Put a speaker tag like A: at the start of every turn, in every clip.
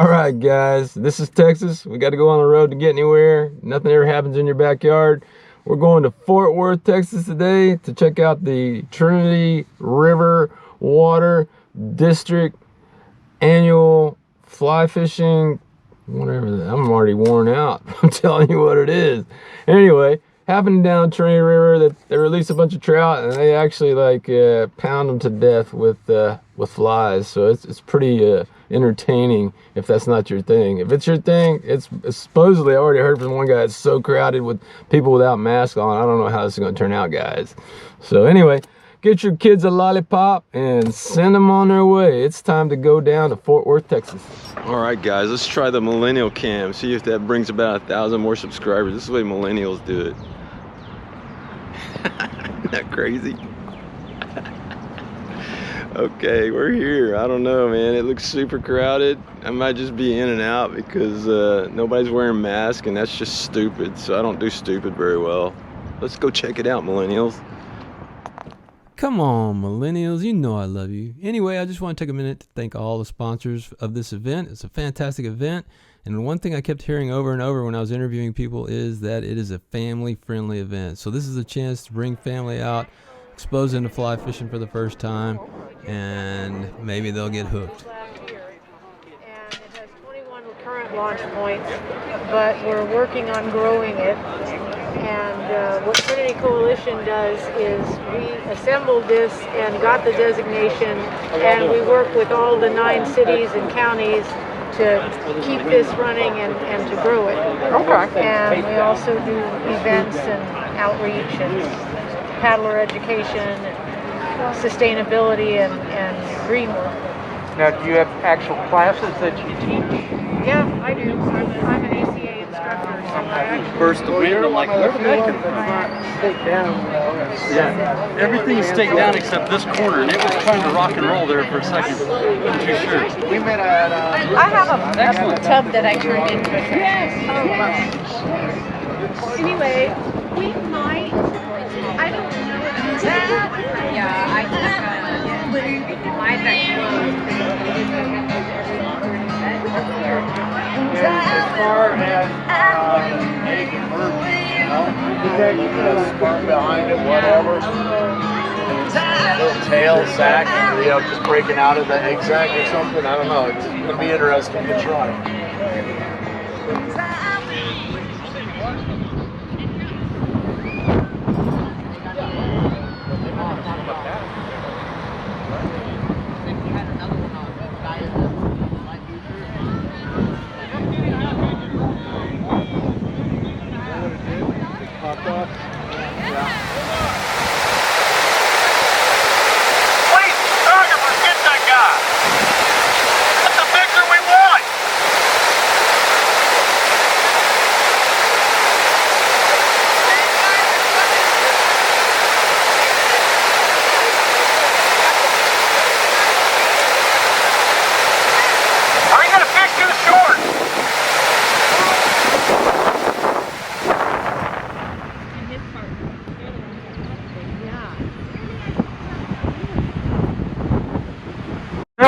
A: All right, guys, this is Texas. We got to go on the road to get anywhere. Nothing ever happens in your backyard. We're going to Fort Worth, Texas today to check out the Trinity River Water District annual fly fishing, whatever. I'm already worn out. I'm telling you what it is. Anyway, happening down Trinity River, that they release a bunch of trout and they actually like pound them to death with flies. So it's pretty entertaining if that's not your thing. If it's your thing, it's supposedly, I already heard from one guy, it's so crowded with people without masks on. I don't know how this is going to turn out, guys. So anyway, get your kids a lollipop and send them on their way. It's time to go down to Fort Worth, Texas. All right, guys, let's try the millennial cam. See if that brings about 1,000 more subscribers. This is the way millennials do it. Isn't that crazy? Okay, we're here. I don't know, man. It looks super crowded. I might just be in and out because nobody's wearing masks, and that's just stupid. So I don't do stupid very well. Let's go check it out, millennials. Come on, millennials, you know I love you. Anyway, I just want to take a minute to thank all the sponsors of this event. It's a fantastic event. And one thing I kept hearing over and over when I was interviewing people is that it is a family-friendly event. So this is a chance to bring family out, expose them to fly fishing for the first time, and maybe they'll get hooked.
B: And it has 21 current launch points, but we're working on growing it. And what Trinity Coalition does is we assembled this and got the designation, and we work with all the 9 cities and counties to keep this running and to grow it. Okay. And we also do events and outreach and paddler education and sustainability and green work.
C: Now, do you have actual classes that you teach?
B: Yeah, I do. I'm an ACA instructor, so I actually...
D: Burst the wind, I'm like, where did that come from? Yeah, everything's staked down except this corner, and it was trying to rock and roll there for a second. I'm too sure.
C: We met at...
B: I have a tub that I turned into a trash. Anyway, we might... I don't know if that... Yeah, I think... might
C: As far as egg and bird, you know, sperm behind it, whatever. Little tail sack, you know, just breaking out of the egg sac or something. I don't know. It's gonna be interesting to try.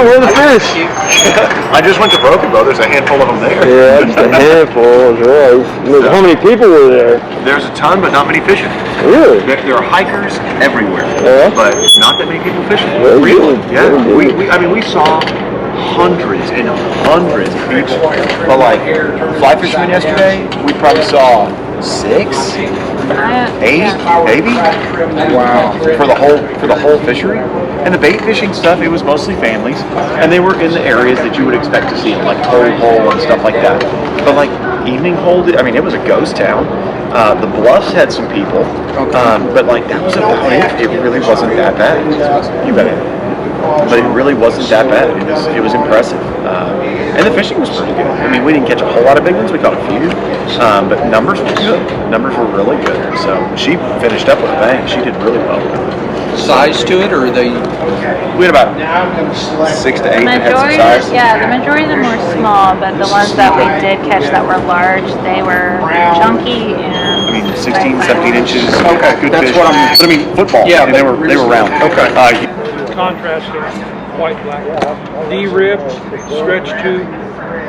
A: Where are the fish?
E: I just went to Broken Brothers, a handful of them there.
A: Yeah, just a handful, right. Look, how many people were there?
E: There's a ton, but not many fishing.
A: Really?
E: There are hikers everywhere, but not that many people fishing.
A: Really?
E: Yeah. I mean, we saw hundreds and hundreds of people. But like, fly fishermen yesterday, we probably saw 6, 8, maybe. Wow. For the whole fishery. And the bait fishing stuff, it was mostly families, and they were in the areas that you would expect to see, like Toad Hole and stuff like that. But like Evening Hole, I mean, it was a ghost town. The Bluffs had some people, but like that was about it. It really wasn't that bad. You bet it. But it really wasn't that bad. It was impressive. And the fishing was pretty good. I mean, we didn't catch a whole lot of big ones. We caught a few. But numbers were good. Numbers were really good. So she finished up with a bang. She did really well.
D: Size to it, or are they?
E: We had about 6 to 8 that had some size.
F: Yeah, the majority of them were small, but the ones that we did catch that were large, they were chunky and...
E: I mean, 16, 17 inches.
D: Okay,
E: good
D: that's
E: fish.
D: what I'm...
E: But I mean, football.
D: Yeah,
E: and they were round.
D: Okay.
G: Contrasting white black, D-rib, stretch tube,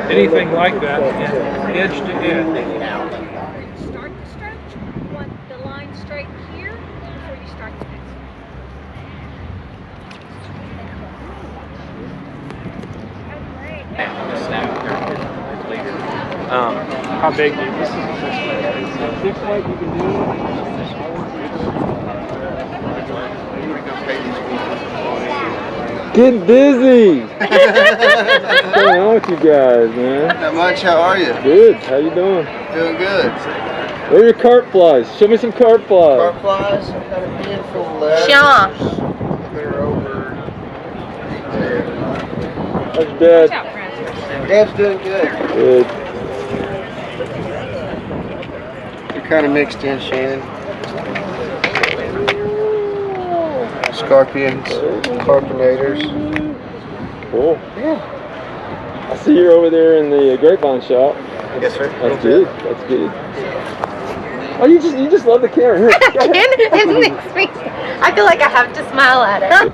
G: anything like that, and edge to edge.
H: Start the stroke. You want the line straight here before you start the next
G: How big do you this is six weight you can do?
A: Getting dizzy. What's going on with you guys, man?
I: Not much. How are you?
A: Good. How you doing?
I: Doing good.
A: Where are your carp flies? Show me some carp flies.
I: Carp flies. I've got a handful left.
F: Sean.
I: They're over there.
A: How's Dad?
I: Dad's doing good.
A: Good.
I: They're kind of mixed in, Shannon. Scorpions, carpinators.
A: Cool.
I: Yeah.
A: I see you're over there in the grapevine shop.
I: Yes, sir.
A: That's good. That's good. Oh, you just love the camera. Here, go ahead.
F: It makes me, I feel like I have to smile at it.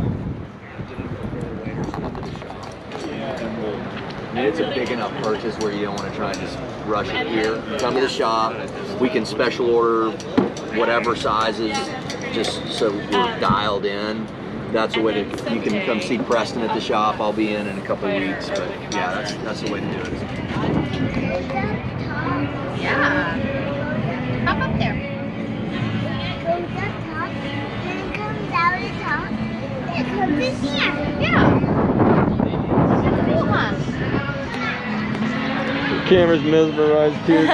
E: And it's a big enough purchase where you don't want to try and just rush it here. You come to the shop, we can special order whatever sizes, just so we're dialed in. That's the way to, you can come see Preston at the shop. I'll be in a couple of weeks, but yeah, that's the way to do it.
H: Yeah. Hop up there.
J: Goes up top, then comes out the top, and it comes in here.
H: Yeah. Cool, huh?
A: The camera's mesmerized kids.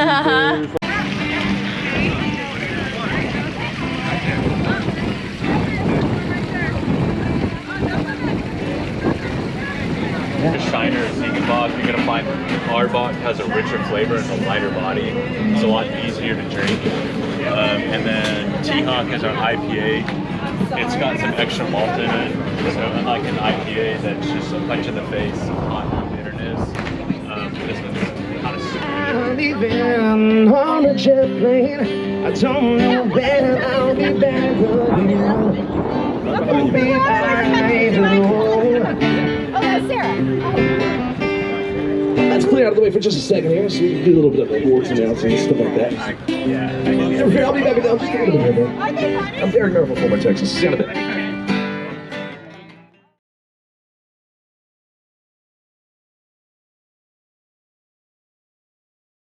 K: The Shiner or Ziegenbach, you're going to find Arbach has a richer flavor and a lighter body. It's a lot easier to drink. And then T-Hawk is our IPA. It's got some extra malt in it. So unlike an IPA that's just a punch in the face, hot and bitterness, this one's kind of super.
L: I'm leaving on a jet plane. I don't know when I'll be back again. I'll be back alone.
H: Oh, that's Sarah.
L: Let's clear out of the way for just a second here so we can do a little bit of awards announcing and stuff like that. Here, I'll be back in just a little bit, man. I'm Derek Murphy from Texas. See you in a bit.